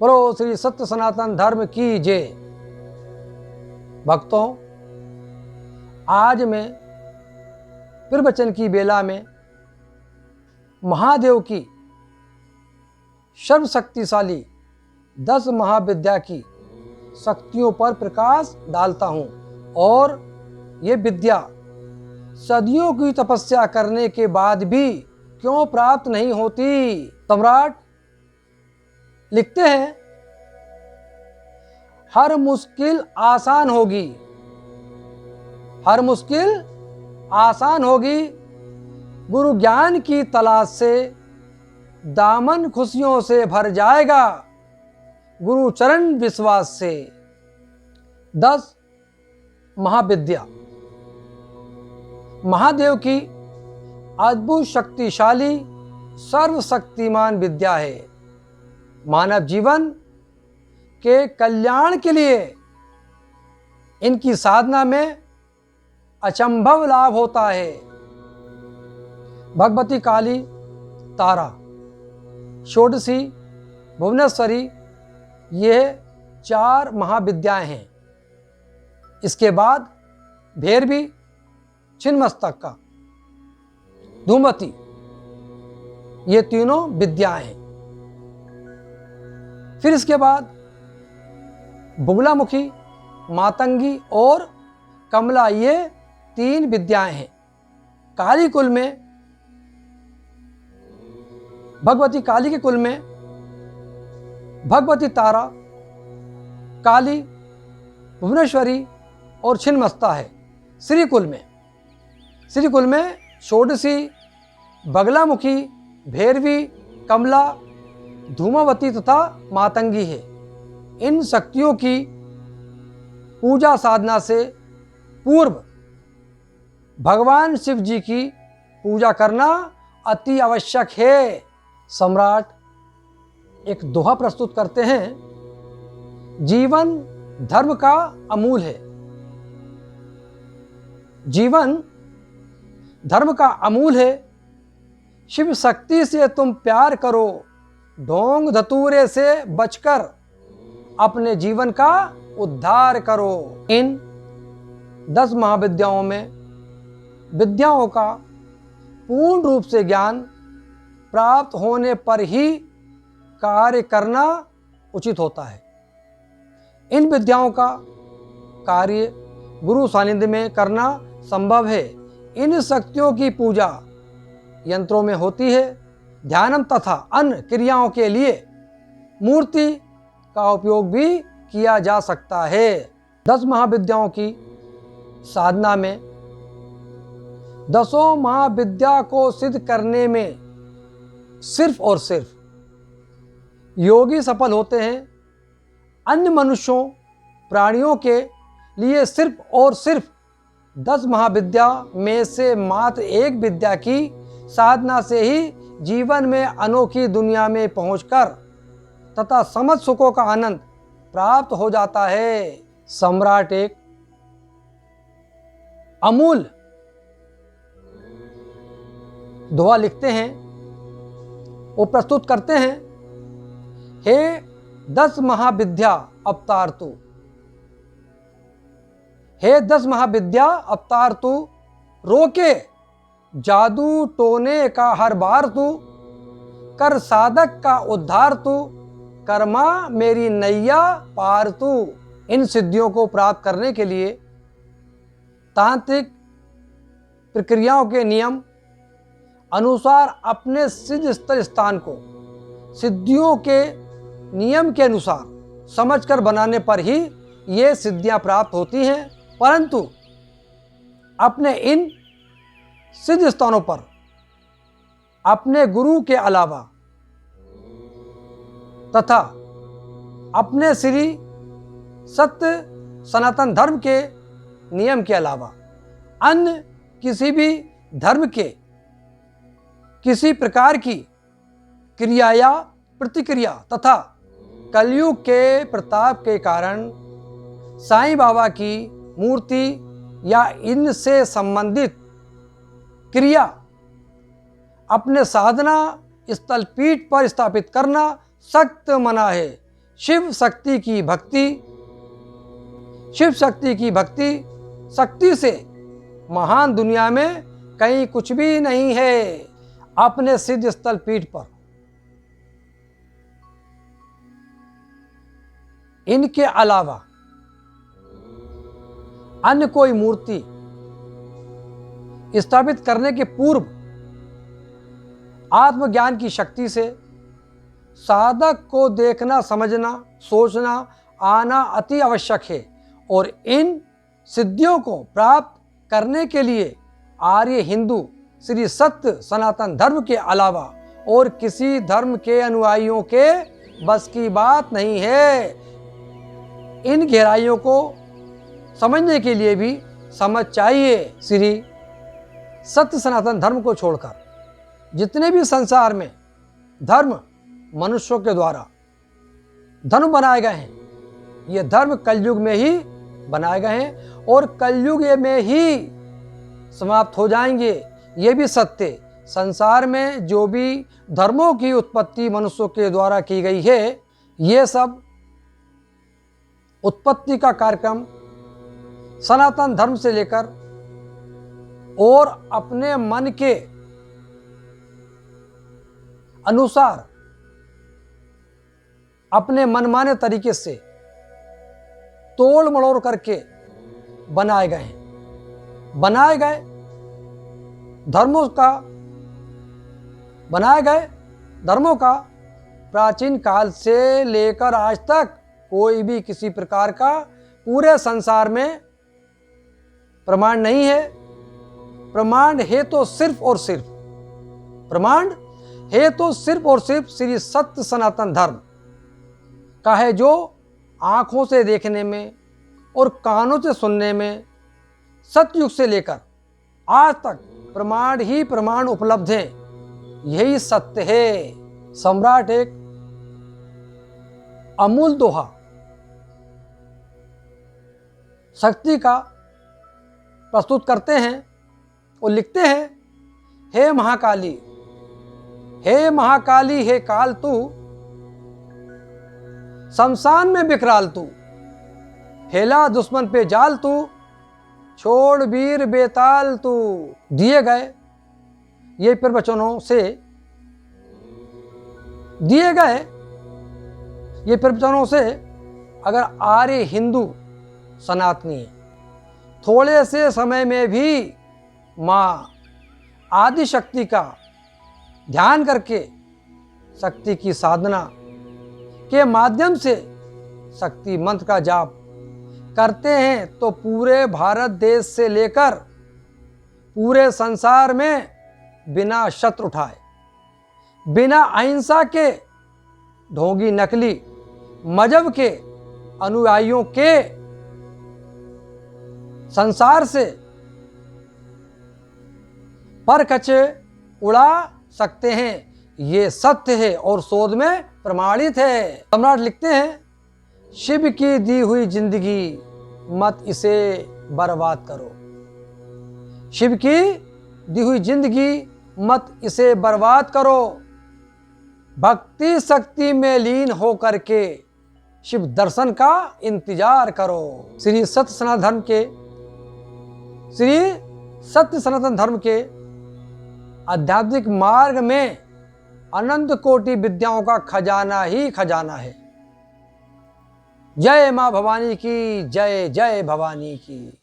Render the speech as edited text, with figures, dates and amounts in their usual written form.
बोलो श्री सत्य सनातन धर्म की जय। भक्तों, आज मैं प्रवचन की बेला में महादेव की सर्वशक्तिशाली 10 महाविद्या की शक्तियों पर प्रकाश डालता हूँ और ये विद्या सदियों की तपस्या करने के बाद भी क्यों प्राप्त नहीं होती। सम्राट लिखते हैं, हर मुश्किल आसान होगी, हर मुश्किल आसान होगी, गुरु ज्ञान की तलाश से दामन खुशियों से भर जाएगा, गुरु चरण विश्वास से। 10 महाविद्या महादेव की अद्भुत शक्तिशाली सर्वशक्तिमान विद्या है। मानव जीवन के कल्याण के लिए इनकी साधना में अचंभव लाभ होता है। भगवती काली, तारा, षोडशी, भुवनेश्वरी, ये 4 महाविद्याएं हैं। इसके बाद भैरवी, छिन्नमस्तका, धूमवती, ये तीनों विद्याएं हैं। फिर इसके बाद बुगलामुखी, मातंगी और कमला, ये 3 विद्याएं हैं। काली कुल में, भगवती काली के कुल में भगवती तारा, काली, भुवनेश्वरी और छिन्नमस्ता है। श्री कुल में षोडशी, बगलामुखी, भैरवी, कमला, धूमावती तथा मातंगी है। इन शक्तियों की पूजा साधना से पूर्व भगवान शिव जी की पूजा करना अति आवश्यक है। सम्राट एक दोहा प्रस्तुत करते हैं, जीवन धर्म का अमूल है, जीवन धर्म का अमूल है, शिव शक्ति से तुम प्यार करो, ढोंग धतूरे से बचकर अपने जीवन का उद्धार करो। इन 10 महाविद्याओं में विद्याओं का पूर्ण रूप से ज्ञान प्राप्त होने पर ही कार्य करना उचित होता है। इन विद्याओं का कार्य गुरु सानिध्य में करना संभव है। इन शक्तियों की पूजा यंत्रों में होती है। ध्यानम तथा अन्य क्रियाओं के लिए मूर्ति का उपयोग भी किया जा सकता है। 10 महाविद्याओं की साधना में 10 महाविद्या को सिद्ध करने में सिर्फ और सिर्फ योगी सफल होते हैं। अन्य मनुष्यों, प्राणियों के लिए सिर्फ और सिर्फ 10 महाविद्या में से मात्र एक विद्या की साधना से ही जीवन में अनोखी दुनिया में पहुंचकर तथा समझ सुखों का आनंद प्राप्त हो जाता है। सम्राट एक अमूल दोहा लिखते हैं, वो प्रस्तुत करते हैं, हे 10 महाविद्या अवतार तू, हे 10 महाविद्या अवतार तू, रोके जादू टोने का हर बार तू, कर साधक का उद्धार तू, कर्मा मेरी नैया पार तू। इन सिद्धियों को प्राप्त करने के लिए तांत्रिक प्रक्रियाओं के नियम अनुसार अपने सिद्ध स्थान को सिद्धियों के नियम के अनुसार समझकर बनाने पर ही ये सिद्धियां प्राप्त होती हैं। परंतु अपने इन सिद्ध स्थानों पर अपने गुरु के अलावा तथा अपने श्री सत्य सनातन धर्म के नियम के अलावा अन्य किसी भी धर्म के किसी प्रकार की क्रिया या प्रतिक्रिया तथा कलयुग के प्रताप के कारण साईं बाबा की मूर्ति या इनसे संबंधित क्रिया अपने साधना स्थल पीठ पर स्थापित करना सख्त मना है। शिव शक्ति की भक्ति, शिव शक्ति की भक्ति शक्ति से महान दुनिया में कहीं कुछ भी नहीं है। अपने सिद्ध स्थल पीठ पर इनके अलावा अन्य कोई मूर्ति स्थापित करने के पूर्व आत्मज्ञान की शक्ति से साधक को देखना, समझना, सोचना आना अति आवश्यक है। और इन सिद्धियों को प्राप्त करने के लिए आर्य हिंदू श्री सत्य सनातन धर्म के अलावा और किसी धर्म के अनुयायियों के बस की बात नहीं है। इन गहराइयों को समझने के लिए भी समझ चाहिए। श्री सत्य सनातन धर्म को छोड़कर जितने भी संसार में धर्म मनुष्यों के द्वारा धर्म बनाए गए हैं, ये धर्म कलयुग में ही बनाए गए हैं और कलयुग में ही समाप्त हो जाएंगे। ये भी सत्य, संसार में जो भी धर्मों की उत्पत्ति मनुष्यों के द्वारा की गई है, ये सब उत्पत्ति का कार्यक्रम सनातन धर्म से लेकर और अपने मन के अनुसार अपने मनमाने तरीके से तोड़ मड़ोड़ करके बनाए गए हैं। बनाए गए धर्मों का प्राचीन काल से लेकर आज तक कोई भी किसी प्रकार का पूरे संसार में प्रमाण नहीं है। प्रमाण है तो सिर्फ और सिर्फ श्री सत्य सनातन धर्म का है, जो आँखों से देखने में और कानों से सुनने में सतयुग से लेकर आज तक प्रमाण ही प्रमाण उपलब्ध हैं। यही सत्य है। सम्राट एक अमूल दोहा शक्ति का प्रस्तुत करते हैं और लिखते हैं, हे महाकाली, हे महाकाली, हे काल तू, शमशान में विकराल तू, फैला दुश्मन पे जाल तू, छोड़ वीर बेताल तू। दिए गए ये प्रवचनों से अगर आर्य हिंदू सनातनी थोड़े से समय में भी माँ आदि शक्ति का ध्यान करके शक्ति की साधना के माध्यम से शक्ति मंत्र का जाप करते हैं तो पूरे भारत देश से लेकर पूरे संसार में बिना शस्त्र उठाए, बिना अहिंसा के ढोंगी नकली मजहब के अनुयायियों के संसार से परखच उड़ा सकते हैं। ये सत्य है और शोध में प्रमाणित है। सम्राट लिखते हैं, शिव की दी हुई जिंदगी मत इसे बर्बाद करो। शिव की दी हुई जिंदगी मत इसे बर्बाद करो। भक्ति शक्ति में लीन हो करके शिव दर्शन का इंतजार करो। श्री सत्य सनातन धर्म के आध्यात्मिक मार्ग में अनंत कोटि विद्याओं का खजाना ही खजाना है। जय मां भवानी की जय, जय भवानी की।